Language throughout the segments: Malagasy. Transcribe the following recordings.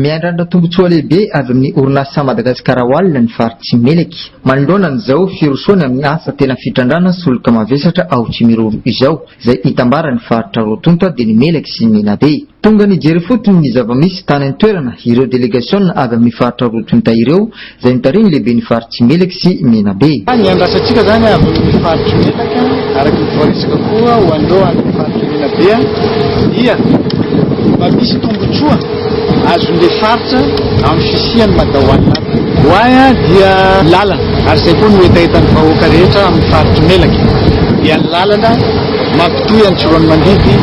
miandrandra tombotsoa lehibe avy amin'ny orinasa Madagasikara Oil ny faritsy Meleky. Manoloana an'izao firosoana amin'ny asa tena fitrandrana solika mavesatra ao Tsimiroro izao, izay hitambara ny faritra Rotonta dia ny Meleky sy Menabe. Tonga nijery fotony ny zava-misy tany an-toerana ireo delegasion avy amin'ny faritra Rotonta ireo, izay nitarimy lehibe ny faritsy Meleky sy Menabe. Ny andrasantsika zany avy amin'ny faritra Meleky araka ny voarisaka koa ho andeo amin'ny faritra Menabe dia misy tombotsoa azon'ilay faritra amin'ny fisiany Madahoana. Hoaya dia lalana ary izay koa no etaetan'ny vahoaka rehetra amin'ny faritra Meleky. Dia lalana mampitohy an-tsorony mandidy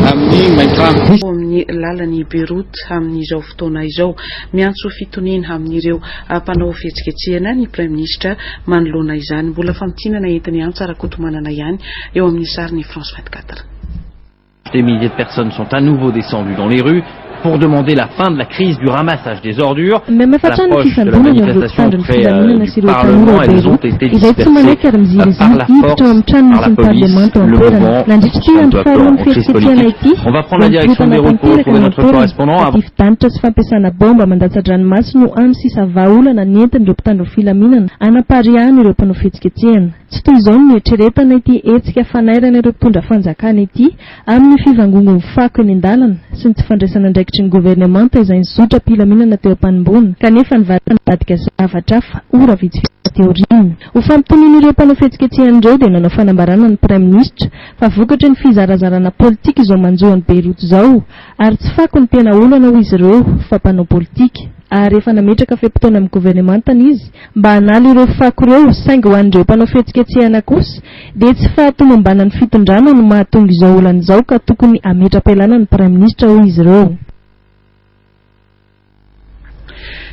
amin'ny Maintrano. Amin'ny lalany Beirut amin'izao fotoana izao miantso fitoniana amin'ireo mpanao fihetsiketsehana ny Prime Ministre manoloana izany. Mbola fampitinana entiny ihany tsara kotomanana ihany eo amin'ny sariny France 24. Des milliers de personnes sont à nouveau descendues dans les rues pour demander la fin de la crise du ramassage des ordures. À l'approche de la manifestation près du Parlement, elles ont été dispersées par la force, par la police, le mouvement, un peu appelant en crise politique. On va prendre la direction des routes pour retrouver notre correspondant. Tsy toy izao ny eritreretana ity hetsika fanairana ireo mpitondra fanjakana ity amin'ny fivangongon'ny fako eny an-dalana sy ny tsy fandraisana andraikitry ny governemanta izay nizotra mpilaminana teo am-panimbonina kanefa nivarotana nivadika zavatra hafa ora vitsivitsy teoriana. Ho fampitoniana ireo mpanao fihetsiketsehana dia nanao fanambarana ny Prime Ministre fa vokatra ny fizarazarana politika izao manjoany Beirut izao ary tsy fako ny tena olana ho izy ireo fa mpanao politika. Ary efa nametraka feam-potoana amin'ny governemantany izy mba hanala ireo fako ireo saingy ho an'ireo mpanao fihetsiketsehana kosa dia tsy fahatomambana ny fitondrana no mahatonga izao olana izao ka tokony ametra-pialana ny Prime Ministre ho izy ireo.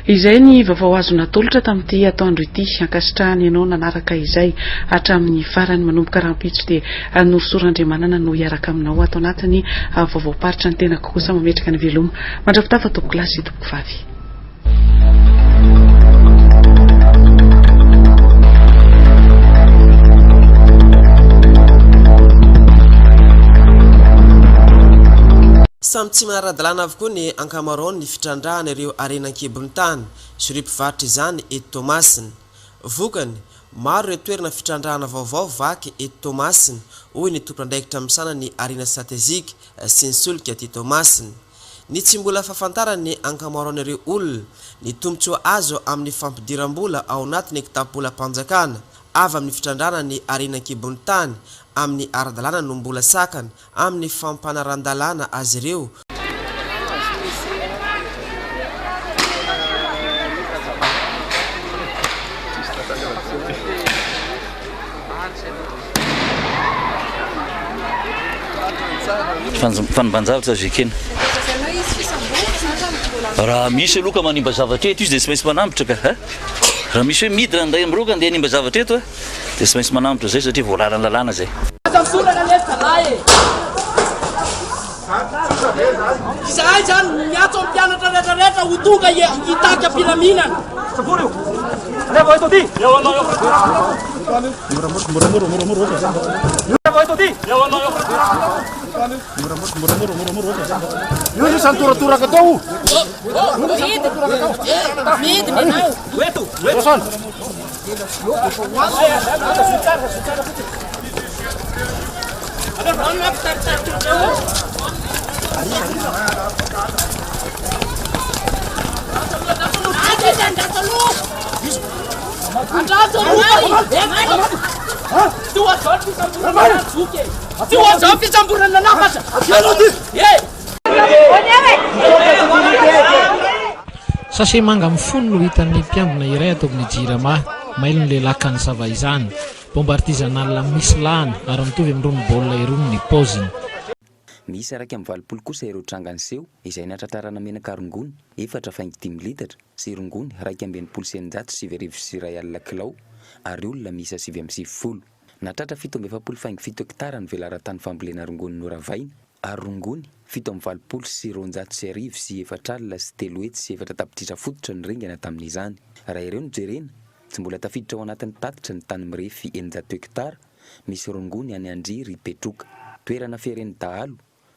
Izay ny vaovao azo natolotra tamin'ity atoandro ity, ankasitrahany ianao nanaraka izay hatramin'ny farany manomboka rahampitso dia Norosorandriamanana no hiaraka aminao ato anatiny vaovao paritra ny tena kokosa mametraka ny veloma mandrapitafa toko klasy toko vavy. Samy tsy maharadalana avokoa ny ankamaroany ny fitrandrahana ireo arenan-kibon'ny tany sy ireo mpivarotra izany eto Tomasina. Vokany maro ireo toerana fitrandrahana vaovao vaky eto Tomasina, hoy ny tompon'andraikitra misana ny arena stratezika sy ny solika eto Tomasina. Ny tsy mbola fahafantarany ny ankamaroany ireo olona ny tombotsoa azo amin'ny fampidiram-bola ao anatin'ny ekitapolam-panjakana avy amin'ny fitrandrahana ny arenan-kibon'ny tany amin'ny aradalana no mbola sakana amin'ny fampanarandalana azy ireo. Fanimbanjavatra zikena raha misy aloka manimba zavatra eto izy dia tsy maintsy manambotra ka raha misy hoe midina nday amroka andeha nimba zavatra eto dia tsy maintsy manambotra zay satria voalaran lalàna zay. Izahay zany miatso amin'ny mpianatra rehetrarehetra ho tonga hitaka mpilaminana. Io isang tura-tura katao. Mid menao. Wetu. Son. Ada mana tar-tar tu. Sase manga mifono no hitan'ny mpiambina iray atao amin'ny Jirama, mailo ny lehilahy kanisava izany. Bomba artisanal misy lahany ary mitovy amin'irony baolina irony ny paoziny. Misy araka amin'ny valopolo kosa ireo trangany seho izay natratrarana menaka rongony 4.5 litatra sy rongony 2.9 sy 7 kilao ary olona misy 7.70. Natratra 7.7 hektara ny velaran-tany fambolena rongony noravaina ary rongony 7.20 sy 200 sy 4 sy 3 sy 4 tapitrisa fototra ny ringana tamin'izany. Raha ireo no jerena tsy mbola tafiditra ao anatin'ny tatitra ny tany mirefy 900 hektara misy rongony any Andriry Petroka toerana feren'ny dahalo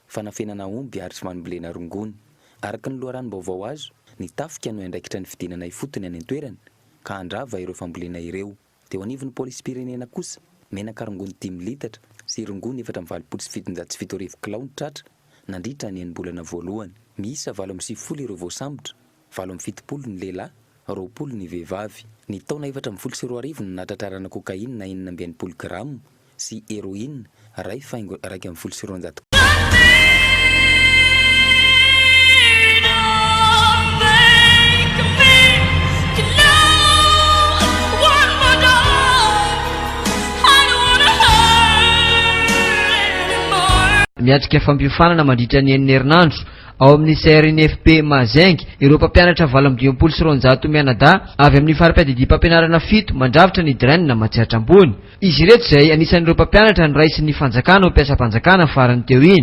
fanafenana omby ary tsy manombolena rongony. Araka ny loharanom-baovao azo nitafika no andraikitra ny fidinana ifotony any an-toerana ka andrava ireo fambolena ireo. Teo anivon'ny polisy pirenena kosa menaka rongony 10 litatra sy rongony 4.7 kilao ny tratra nandritra ny enim-bolana voalohany. Miisa 7 ireo voasambotra, 7 ny lehilahy, 20 ny vehivavy. Ny taona 4.4 no natratrarana kokaina 9.0 gramo sy héroïne ray faingo 1.4. Miatrika fampiofanana mandritra ny enina herinandro ao amin'ny CRNFP Mazengy ireo mpampianatra 12 mianadahy avy amin'ny farim-piadidia mpampianarana 7 mandravitra ny drainina Matsiatra ambony. Izy ireto izay anisan'ireo mpampianatra ny raisiny fanjakana ao am-piasam-panjakana farany teo iny.